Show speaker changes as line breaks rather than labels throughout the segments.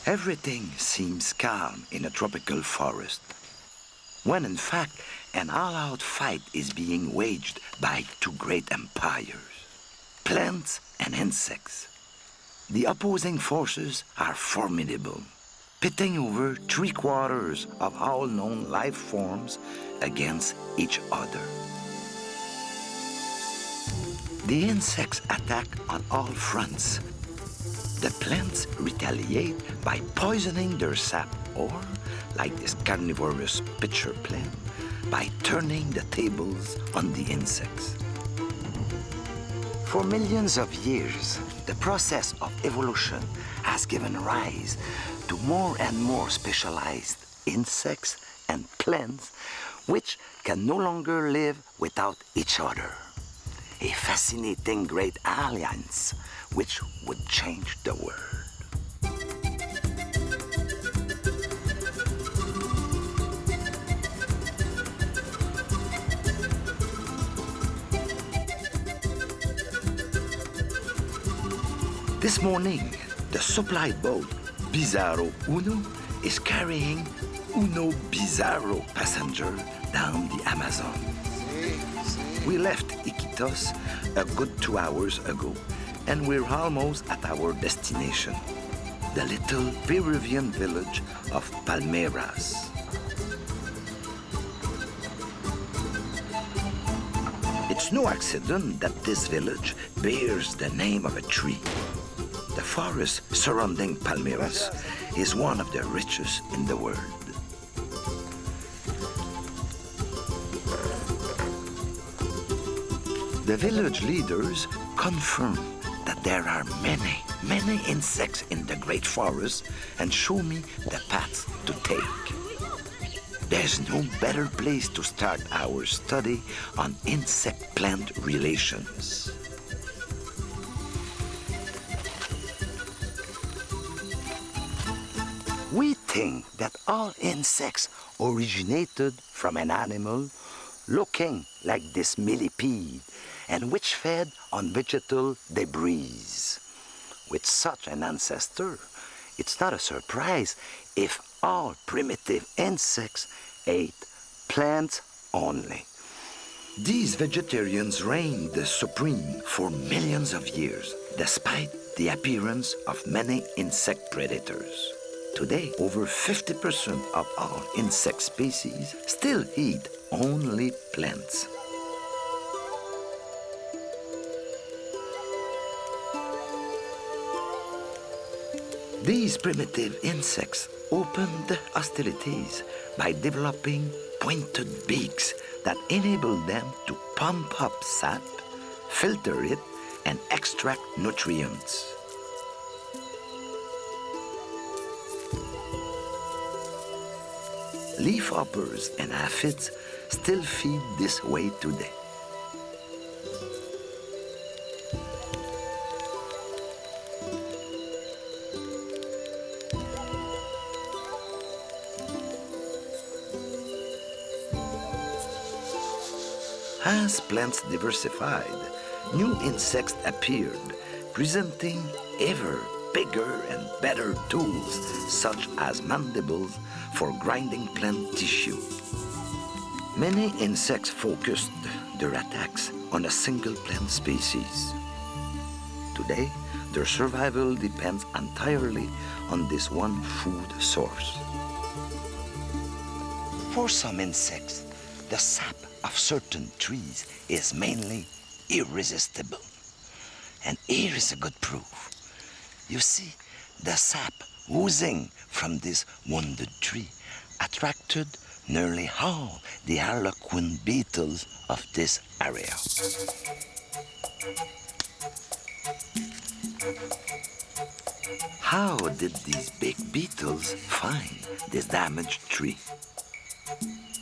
Everything seems calm in a tropical forest, when in fact an all-out fight is being waged by two great empires, plants and insects. The opposing forces are formidable, pitting over 3/4 of all known life forms against each other. The insects attack on all fronts. The plants retaliate by poisoning their sap or, like this carnivorous pitcher plant, by turning the tables on the insects. For millions of years, the process of evolution has given rise to more and more specialized insects and plants which can no longer live without each other. A fascinating great alliance which would change the world. This morning, the supply boat S02E09 is carrying Uno Bizarro passenger down the Amazon. We left Iquitos a good 2 hours ago, and we're almost at our destination, the little Peruvian village of Palmeiras. It's no accident that this village bears the name of a tree. The forest surrounding Palmeiras is one of the richest in the world. The village leaders confirm that there are many insects in the great forest and show me the paths to take. There's no better place to start our study on insect-plant relations. We think that all insects originated from an animal looking like this millipede and which fed on vegetal debris. With such an ancestor, it's not a surprise if all primitive insects ate plants only. These vegetarians reigned supreme for millions of years, despite the appearance of many insect predators. Today, over 50% of all insect species still eat only plants. These primitive insects opened hostilities by developing pointed beaks that enabled them to pump up sap, filter it, and extract nutrients. Leafhoppers and aphids still feed this way today. As plants diversified, new insects appeared, presenting ever bigger and better tools, such as mandibles for grinding plant tissue. Many insects focused their attacks on a single plant species. Today, their survival depends entirely on this one food source. For some insects, the sap of certain trees is mainly irresistible. And here is a good proof. You see, the sap oozing from this wounded tree attracted nearly all the harlequin beetles of this area. How did these big beetles find this damaged tree?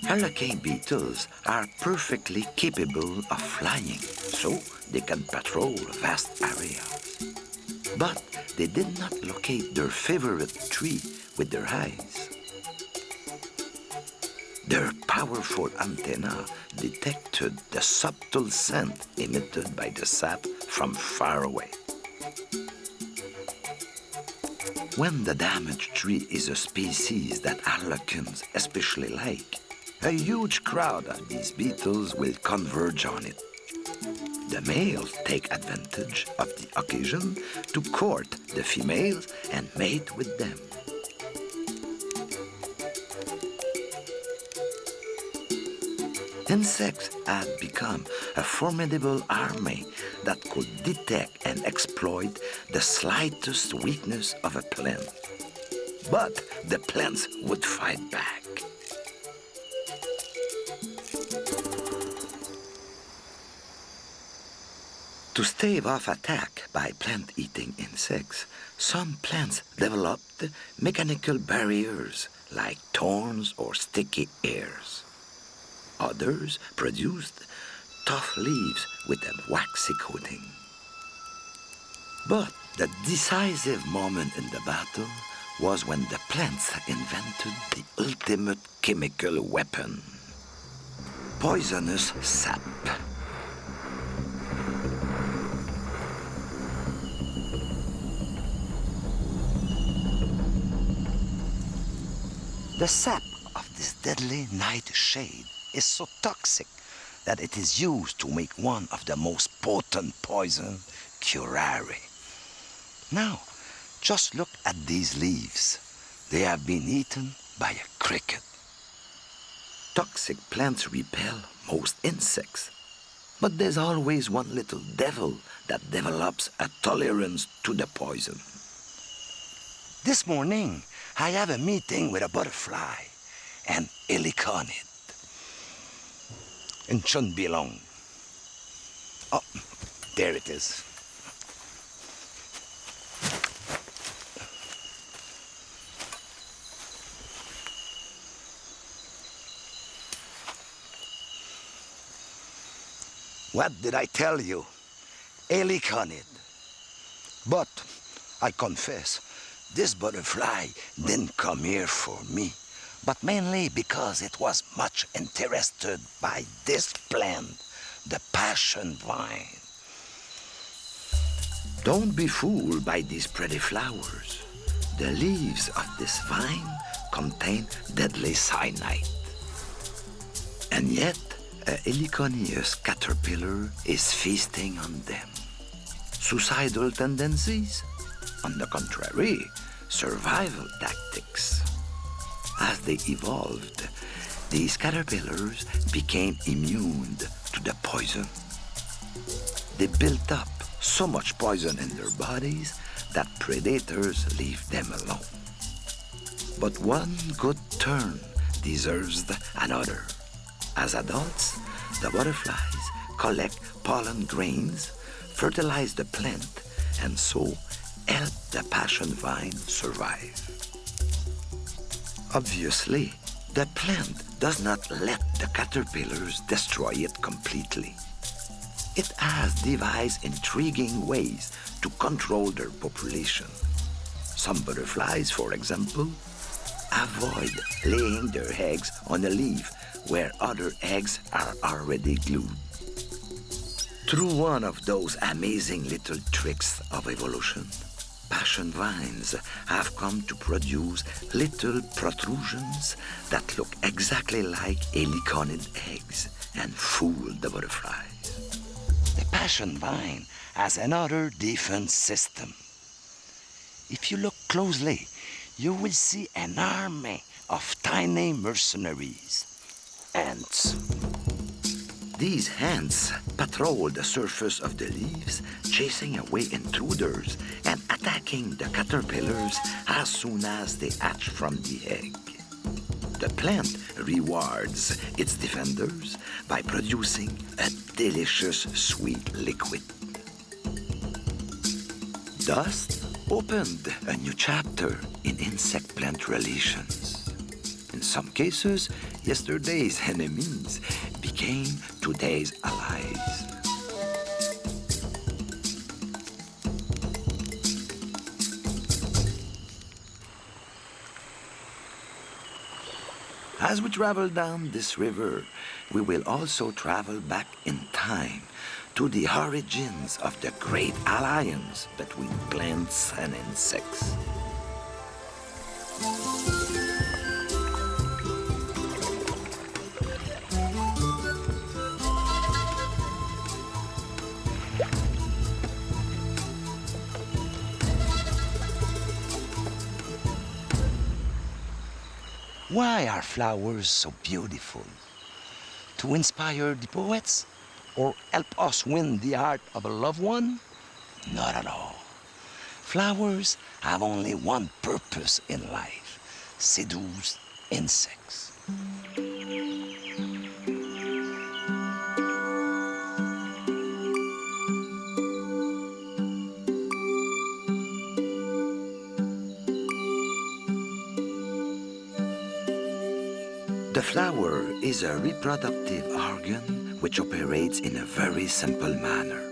Harlequin beetles are perfectly capable of flying, so they can patrol vast areas. But they did not locate their favorite tree with their eyes. Their powerful antenna detected the subtle scent emitted by the sap from far away. When the damaged tree is a species that harlequins especially like, a huge crowd of these beetles will converge on it. The males take advantage of the occasion to court the females and mate with them. Insects had become a formidable army that could detect and exploit the slightest weakness of a plant. But the plants would fight back. To stave off attack by plant-eating insects, some plants developed mechanical barriers like thorns or sticky hairs. Others produced tough leaves with a waxy coating. But the decisive moment in the battle was when the plants invented the ultimate chemical weapon: poisonous sap. The sap of this deadly nightshade is so toxic that it is used to make one of the most potent poison, curare. Now, just look at these leaves. They have been eaten by a cricket. Toxic plants repel most insects, but there's always one little devil that develops a tolerance to the poison. This morning, I have a meeting with a butterfly, an heliconid. It shouldn't be long. Oh, there it is. What did I tell you? Heliconid. But I confess, this butterfly didn't come here for me, but mainly because it was much interested by this plant, the passion vine. Don't be fooled by these pretty flowers. The leaves of this vine contain deadly cyanide. And yet, a heliconius caterpillar is feasting on them. Suicidal tendencies? On the contrary, survival tactics. As they evolved, these caterpillars became immune to the poison. They built up so much poison in their bodies that predators leave them alone. But one good turn deserves another. As adults, the butterflies collect pollen grains, fertilize the plant, and so help the passion vine survive. Obviously, the plant does not let the caterpillars destroy it completely. It has devised intriguing ways to control their population. Some butterflies, for example, avoid laying their eggs on a leaf where other eggs are already glued. Through one of those amazing little tricks of evolution, passion vines have come to produce little protrusions that look exactly like heliconid eggs and fool the butterflies. The passion vine has another defense system. If you look closely, you will see an army of tiny mercenaries, ants. These ants patrol the surface of the leaves, chasing away intruders and attacking the caterpillars as soon as they hatch from the egg. The plant rewards its defenders by producing a delicious sweet liquid. Dust opened a new chapter in insect-plant relations. In some cases, yesterday's enemies became today's allies. As we travel down this river, we will also travel back in time to the origins of the great alliance between plants and insects. Why are flowers so beautiful? To inspire the poets? Or help us win the heart of a loved one? Not at all. Flowers have only one purpose in life: seduce insects. The flower is a reproductive organ which operates in a very simple manner.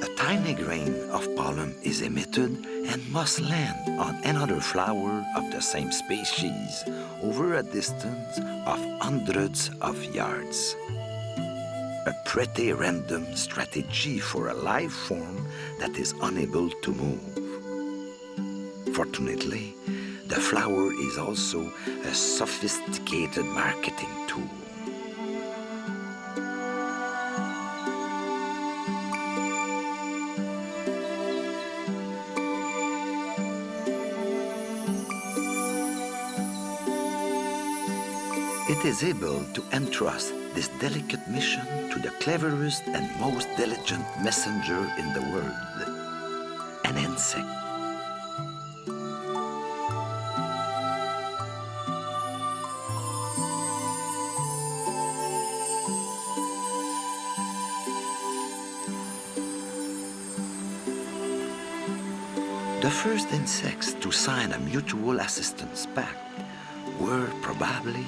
A tiny grain of pollen is emitted and must land on another flower of the same species over a distance of hundreds of yards. A pretty random strategy for a life form that is unable to move. Fortunately, the flower is also a sophisticated marketing tool. It is able to entrust this delicate mission to the cleverest and most diligent messenger in the world, an insect. The first insects to sign a mutual assistance pact were probably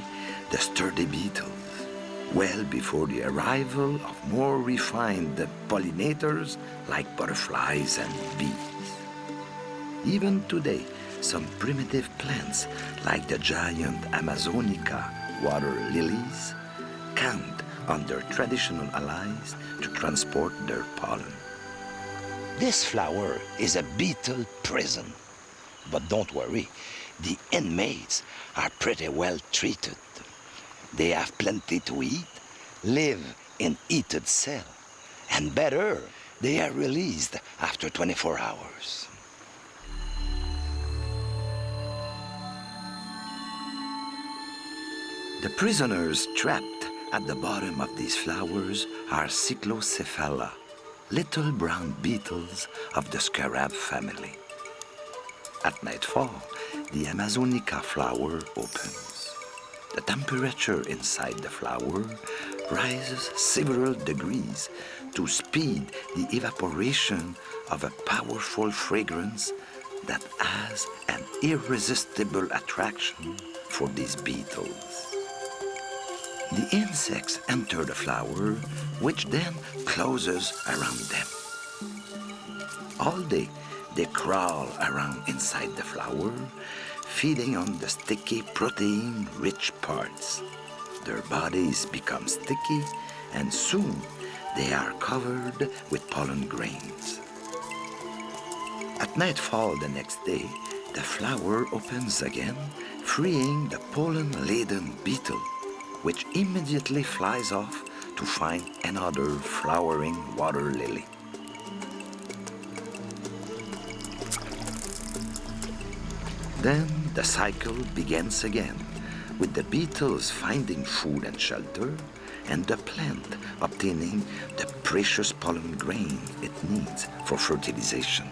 the sturdy beetles, well before the arrival of more refined pollinators like butterflies and bees. Even today, some primitive plants like the giant Amazonica water lilies count on their traditional allies to transport their pollen. This flower is a beetle prison. But don't worry, the inmates are pretty well treated. They have plenty to eat, live in heated cell, and better, they are released after 24 hours. The prisoners trapped at the bottom of these flowers are Cyclocephala, little brown beetles of the scarab family. At nightfall, the Amazonica flower opens. The temperature inside the flower rises several degrees to speed the evaporation of a powerful fragrance that has an irresistible attraction for these beetles. The insects enter the flower, which then closes around them. All day, they crawl around inside the flower, feeding on the sticky protein-rich parts. Their bodies become sticky, and soon they are covered with pollen grains. At nightfall the next day, the flower opens again, freeing the pollen-laden beetle, which immediately flies off to find another flowering water lily. Then the cycle begins again, with the beetles finding food and shelter, and the plant obtaining the precious pollen grain it needs for fertilization.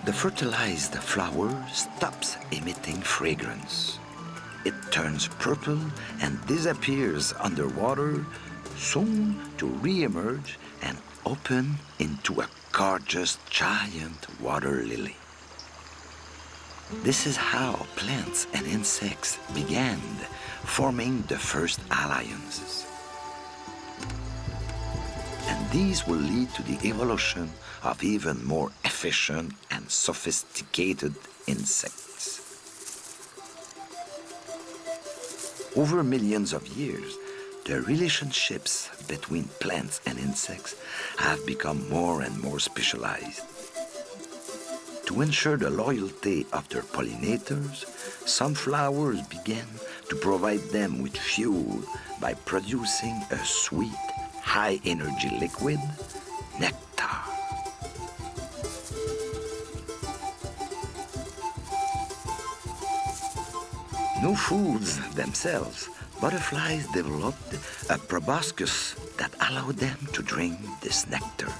The fertilized flower stops emitting fragrance. It turns purple and disappears underwater, soon to re-emerge and open into a gorgeous giant water lily. This is how plants and insects began, forming the first alliances. And these will lead to the evolution of even more efficient and sophisticated insects. Over millions of years, the relationships between plants and insects have become more and more specialized. To ensure the loyalty of their pollinators, some flowers began to provide them with fuel by producing a sweet, high-energy liquid, nectar. No foods themselves, butterflies developed a proboscis that allowed them to drink this nectar.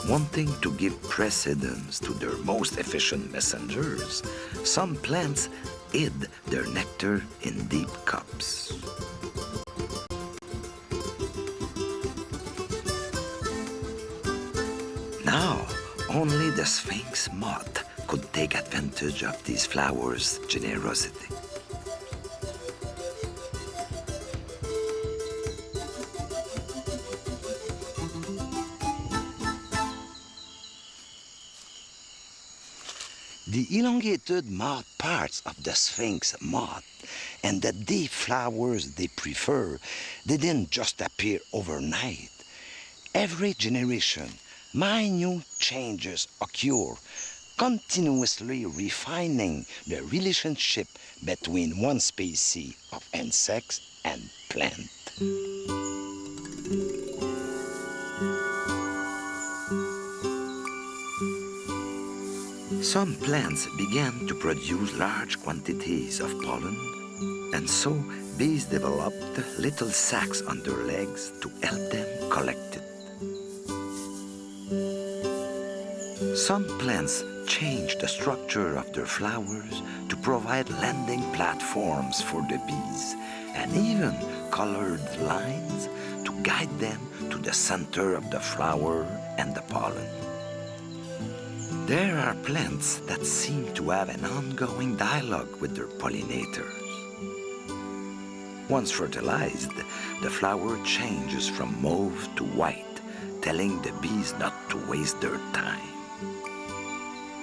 Wanting to give precedence to their most efficient messengers, some plants hid their nectar in deep cups. Now, only the Sphinx moth could take advantage of these flowers' generosity. The elongated mouth parts of the Sphinx moth and the deep flowers they prefer didn't just appear overnight. Every generation, minute changes occur, continuously refining the relationship between one species of insects and plant. Some plants began to produce large quantities of pollen, and so bees developed little sacs on their legs to help them collect it. Some plants changed the structure of their flowers to provide landing platforms for the bees, and even colored lines to guide them to the center of the flower and the pollen. There are plants that seem to have an ongoing dialogue with their pollinators. Once fertilized, the flower changes from mauve to white, telling the bees not to waste their time.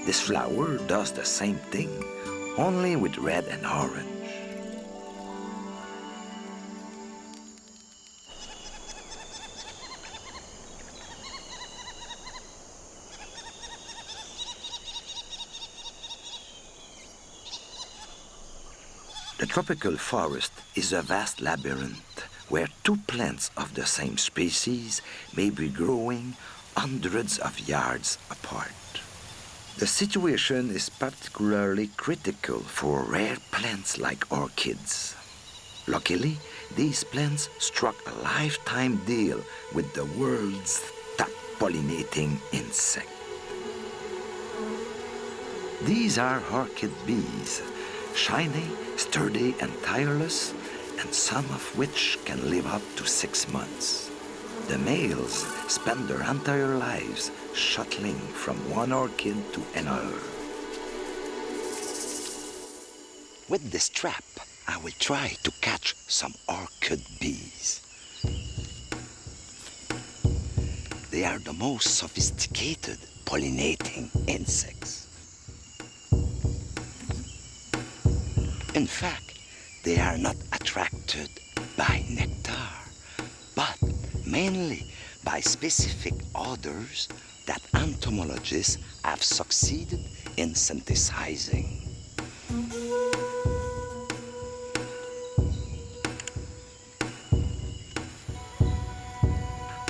This flower does the same thing, only with red and orange. The tropical forest is a vast labyrinth where two plants of the same species may be growing hundreds of yards apart. The situation is particularly critical for rare plants like orchids. Luckily, these plants struck a lifetime deal with the world's top pollinating insect. These are orchid bees, shiny, sturdy, and tireless, and some of which can live up to 6 months. The males spend their entire lives shuttling from one orchid to another. With this trap, I will try to catch some orchid bees. They are the most sophisticated pollinating insects. In fact, they are not attracted by nectar, but mainly by specific odors that entomologists have succeeded in synthesizing.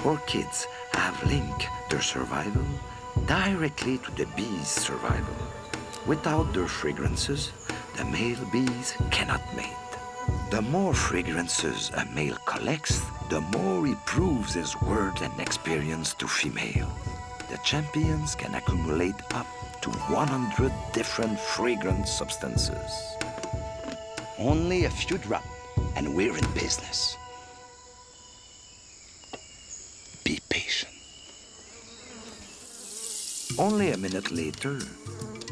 Orchids have linked their survival directly to the bees' survival. Without their fragrances, the male bees cannot mate. The more fragrances a male collects, the more he proves his worth and experience to females. The champions can accumulate up to 100 different fragrant substances. Only a few drops, and we're in business. Be patient. Only a minute later,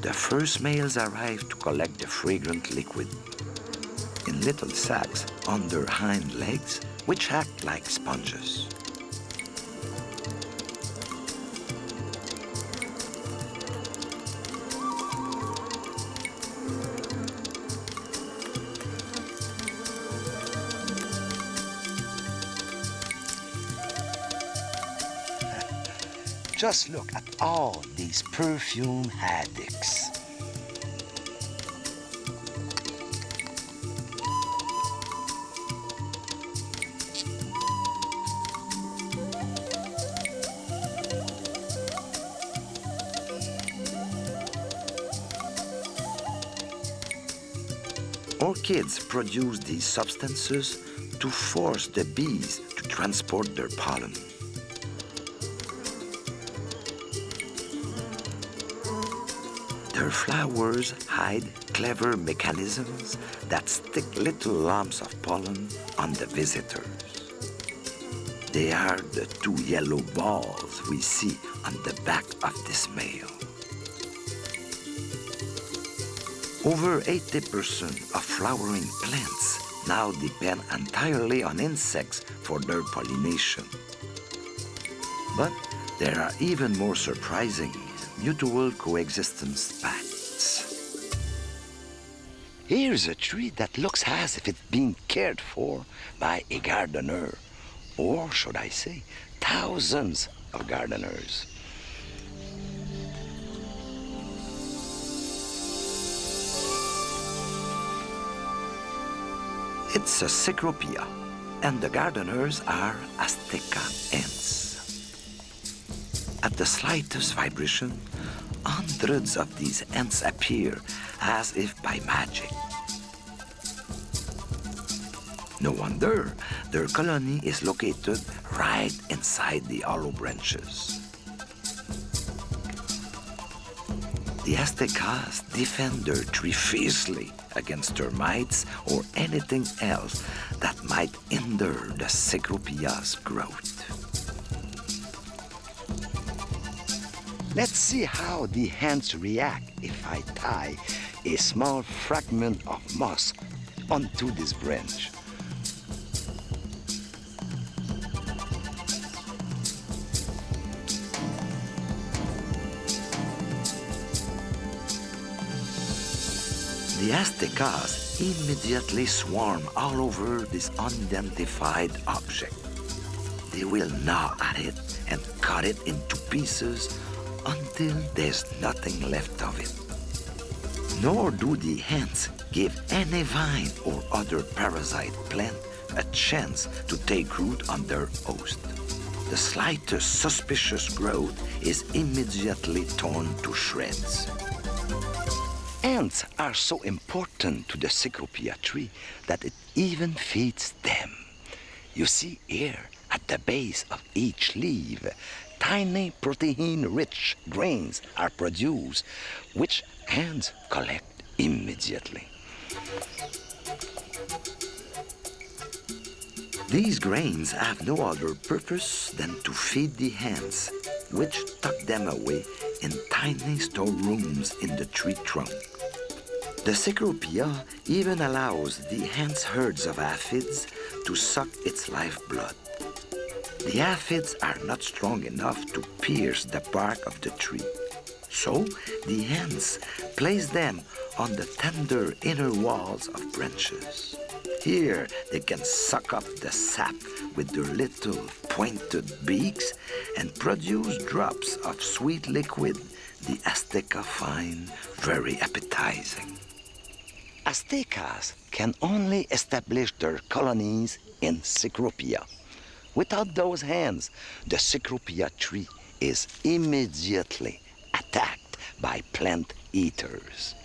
the first males arrive to collect the fragrant liquid in little sacs on their hind legs, which act like sponges. Just look at all these perfume addicts. Orchids produce these substances to force the bees to transport their pollen. Their flowers hide clever mechanisms that stick little lumps of pollen on the visitors. They are the two yellow balls we see on the back of this male. Over 80% of flowering plants now depend entirely on insects for their pollination. But there are even more surprising mutual coexistence facts. Here's a tree that looks as if it's being cared for by a gardener, or should I say, thousands of gardeners. It's a Cecropia, and the gardeners are Azteca ants. At the slightest vibration, hundreds of these ants appear as if by magic. No wonder their colony is located right inside the hollow branches. The Aztecas defend their tree fiercely against termites or anything else that might hinder the Cecropia's growth. Let's see how the ants react if I tie a small fragment of moss onto this branch. The Aztecas immediately swarm all over this unidentified object. They will gnaw at it and cut it into pieces until there's nothing left of it. Nor do the ants give any vine or other parasite plant a chance to take root on their host. The slightest suspicious growth is immediately torn to shreds. Ants are so important to the Cecropia tree that it even feeds them. You see here, at the base of each leaf, tiny protein-rich grains are produced, which ants collect immediately. These grains have no other purpose than to feed the ants, which tuck them away in tiny storerooms in the tree trunk. The Cecropia even allows the ants' herds of aphids to suck its lifeblood. The aphids are not strong enough to pierce the bark of the tree, so the ants place them on the tender inner walls of branches. Here they can suck up the sap with their little pointed beaks and produce drops of sweet liquid the Azteca find very appetizing. Aztecas can only establish their colonies in Cecropia. Without those hands, the Cecropia tree is immediately attacked by plant eaters.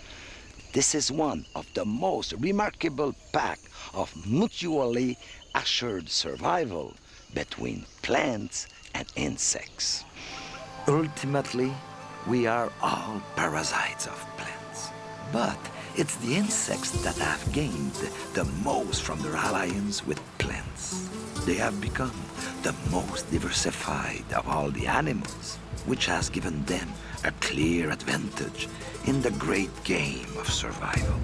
This is one of the most remarkable pack of mutually assured survival between plants and insects. Ultimately, we are all parasites of plants, but it's the insects that have gained the most from their alliance with plants. They have become the most diversified of all the animals, which has given them a clear advantage in the great game of survival.